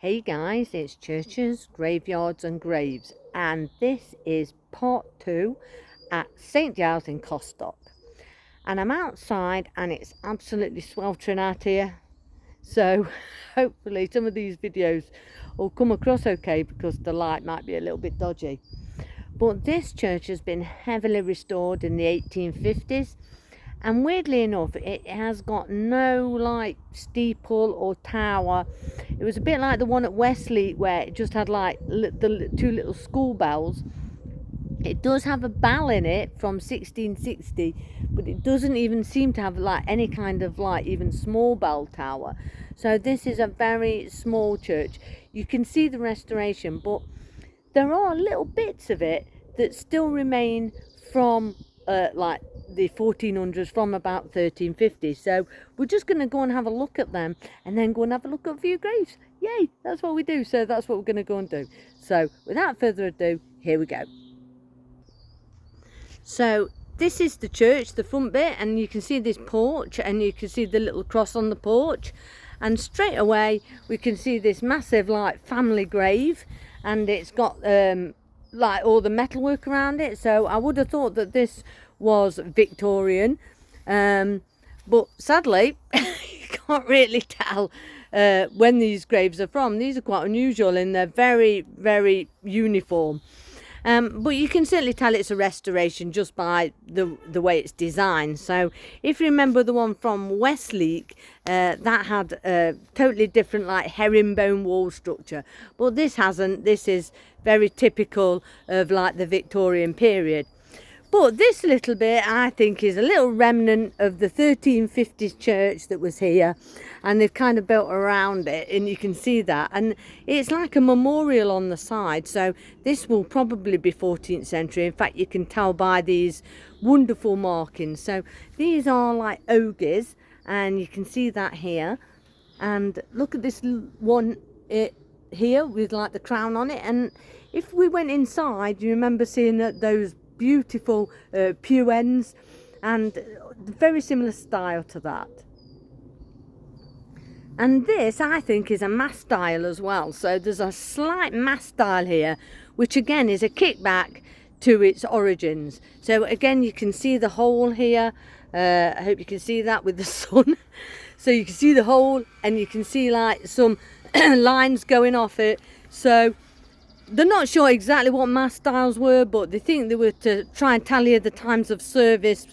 Hey guys, it's churches, graveyards and graves, and this is part 2 at St Giles in Costock. And I'm outside and it's absolutely sweltering out here, so hopefully some of these videos will come across okay because the light might be a little bit dodgy. But this church has been heavily restored in the 1850s, and weirdly enough it has got no like steeple or tower. It was a bit like the one at Wesley where it just had like the two little school bells. It does have a bell in it from 1660, but it doesn't even seem to have like any kind of like even small bell tower. So this is a very small church. You can see the restoration, but there are little bits of it that still remain from like the 1400s, from about 1350. So we're just going to go and have a look at them and then go and have a look at a few graves. Yay, that's what we do. So that's what we're going to go and do. So without further ado, here we go. So this is the church, the front bit, and you can see this porch and you can see the little cross on the porch, and straight away we can see this massive like family grave, and it's got like all the metalwork around it. So I would have thought that this was Victorian, but sadly you can't really tell when these graves are from. These are quite unusual and they're very, very uniform. But you can certainly tell it's a restoration just by the way it's designed. So if you remember the one from Westleek, that had a totally different like herringbone wall structure, but this hasn't. This is very typical of like the Victorian period. But this little bit I think is a little remnant of the 1350s church that was here, and they've kind of built around it, and you can see that, and it's like a memorial on the side. So this will probably be 14th century. In fact, you can tell by these wonderful markings. So these are like Ogees, and you can see that here, and look at this one here with like the crown on it. And if we went inside, you remember seeing that those beautiful pew ends, and very similar style to that. And this I think is a mass style as well. So there's a slight mass style here, which again is a kickback to its origins. So again you can see the hole here. I hope you can see that with the sun. So you can see the hole, and you can see like some lines going off it. So they're not sure exactly what mass styles were, but they think they were to try and tally the times of service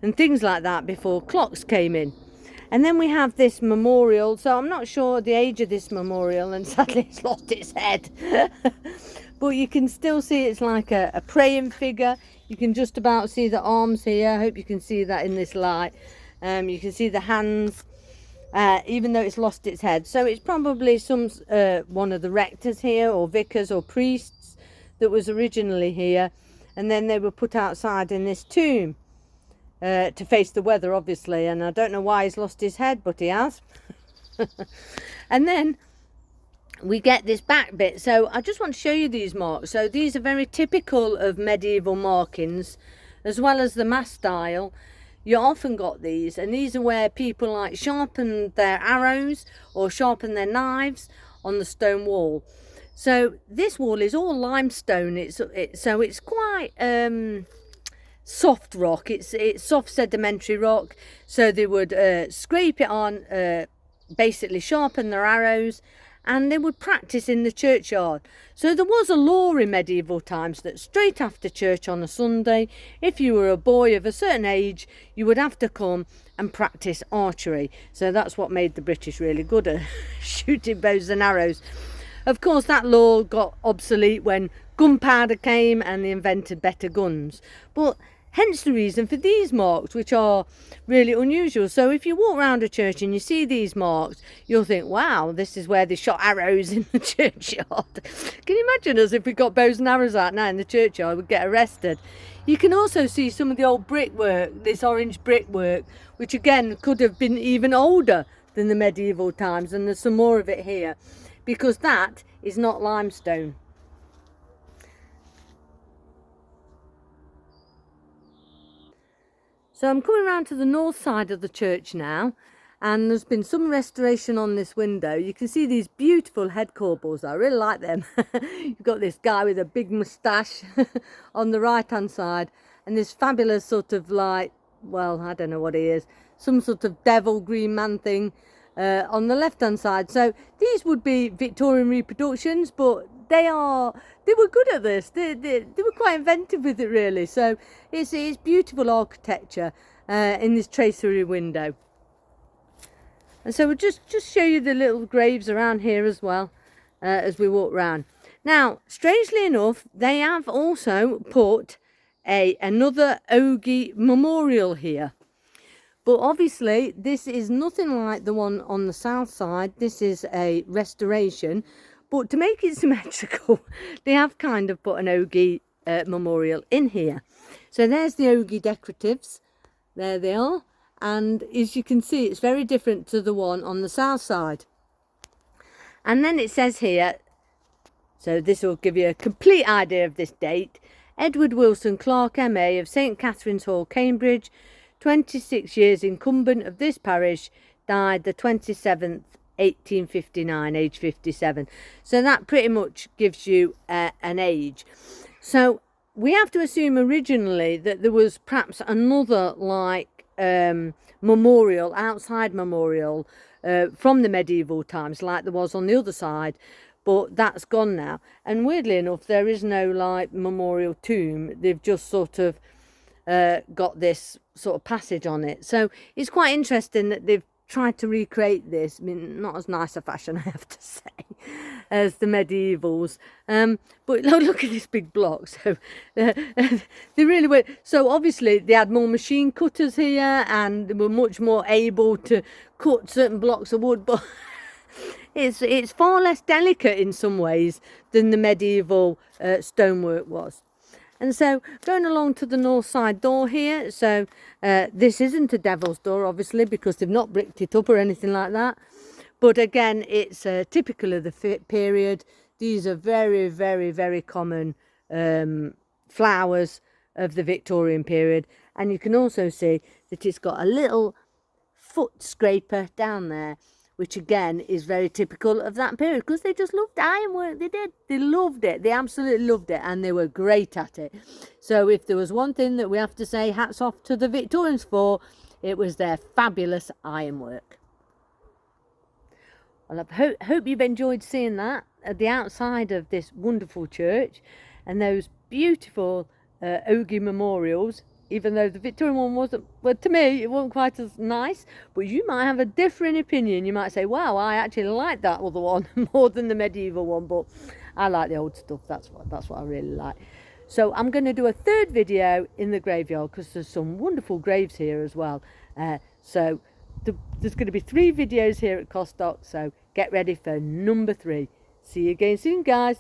and things like that before clocks came in. And then we have this memorial. So I'm not sure the age of this memorial, and sadly it's lost its head. But you can still see it's like a praying figure. You can just about see the arms here. I hope you can see that in this light. You can see the hands. Even though it's lost its head. So it's probably some one of the rectors here, or vicars or priests, that was originally here, and then they were put outside in this tomb to face the weather, obviously. And I don't know why he's lost his head, but he has. And then we get this back bit. So I just want to show you these marks. So these are very typical of medieval markings, as well as the mass style. You often got these, and these are where people like sharpen their arrows or sharpen their knives on the stone wall. So this wall is all limestone. So it's quite soft rock. It's soft sedimentary rock. So they would scrape it on, basically sharpen their arrows, and they would practice in the churchyard. So there was a law in medieval times that straight after church on a Sunday, if you were a boy of a certain age, you would have to come and practice archery. So that's what made the British really good at shooting bows and arrows. Of course, that law got obsolete when gunpowder came and they invented better guns. But hence the reason for these marks, which are really unusual. So if you walk around a church and you see these marks, you'll think, wow, this is where they shot arrows in the churchyard. Can you imagine us if we got bows and arrows out now in the churchyard? We'd get arrested. You can also see some of the old brickwork, this orange brickwork, which again could have been even older than the medieval times. And there's some more of it here, because that is not limestone. So I'm coming around to the north side of the church now, and there's been some restoration on this window. You can see these beautiful head corbels. I really like them. You've got this guy with a big moustache on the right hand side, and this fabulous sort of like, well, I don't know what he is, some sort of devil green man thing on the left hand side. So these would be Victorian reproductions, but they were good at this. They were quite inventive with it, really. So it's beautiful architecture in this tracery window. And so we'll just show you the little graves around here as well as we walk around. Now, strangely enough, they have also put another Ogees memorial here. But obviously, this is nothing like the one on the south side. This is a restoration. But to make it symmetrical, they have kind of put an Ogees memorial in here. So there's the Ogees decoratives. There they are. And as you can see, it's very different to the one on the south side. And then it says here, so this will give you a complete idea of this date. Edward Wilson Clark, MA of St Catherine's Hall, Cambridge, 26 years incumbent of this parish, died the 27th, 1859, age 57. So that pretty much gives you an age. So we have to assume originally that there was perhaps another like memorial, outside memorial from the medieval times, like there was on the other side, but that's gone now. And weirdly enough, there is no like memorial tomb. They've just sort of got this sort of passage on it. So it's quite interesting that they've tried to recreate this. I mean, not as nice a fashion, I have to say, as the medievals. But look at this big block. So they really were. So obviously they had more machine cutters here, and they were much more able to cut certain blocks of wood. But it's far less delicate in some ways than the medieval stonework was. And so going along to the north side door here, so this isn't a devil's door, obviously, because they've not bricked it up or anything like that. But again, it's typical of the period. These are very, very, very common flowers of the Victorian period. And you can also see that it's got a little foot scraper down there, which again is very typical of that period, because they just loved ironwork. They loved it. They absolutely loved it, and they were great at it. So if there was one thing that we have to say hats off to the Victorians for, it was their fabulous ironwork. Well, I hope you've enjoyed seeing that at the outside of this wonderful church, and those beautiful Ogees memorials. Even though the Victorian one wasn't, well, to me, it wasn't quite as nice. But you might have a different opinion. You might say, wow, I actually like that other one more than the medieval one. But I like the old stuff. That's what I really like. So I'm going to do a third video in the graveyard, because there's some wonderful graves here as well. So there's going to be 3 videos here at Costock. So get ready for number 3. See you again soon, guys.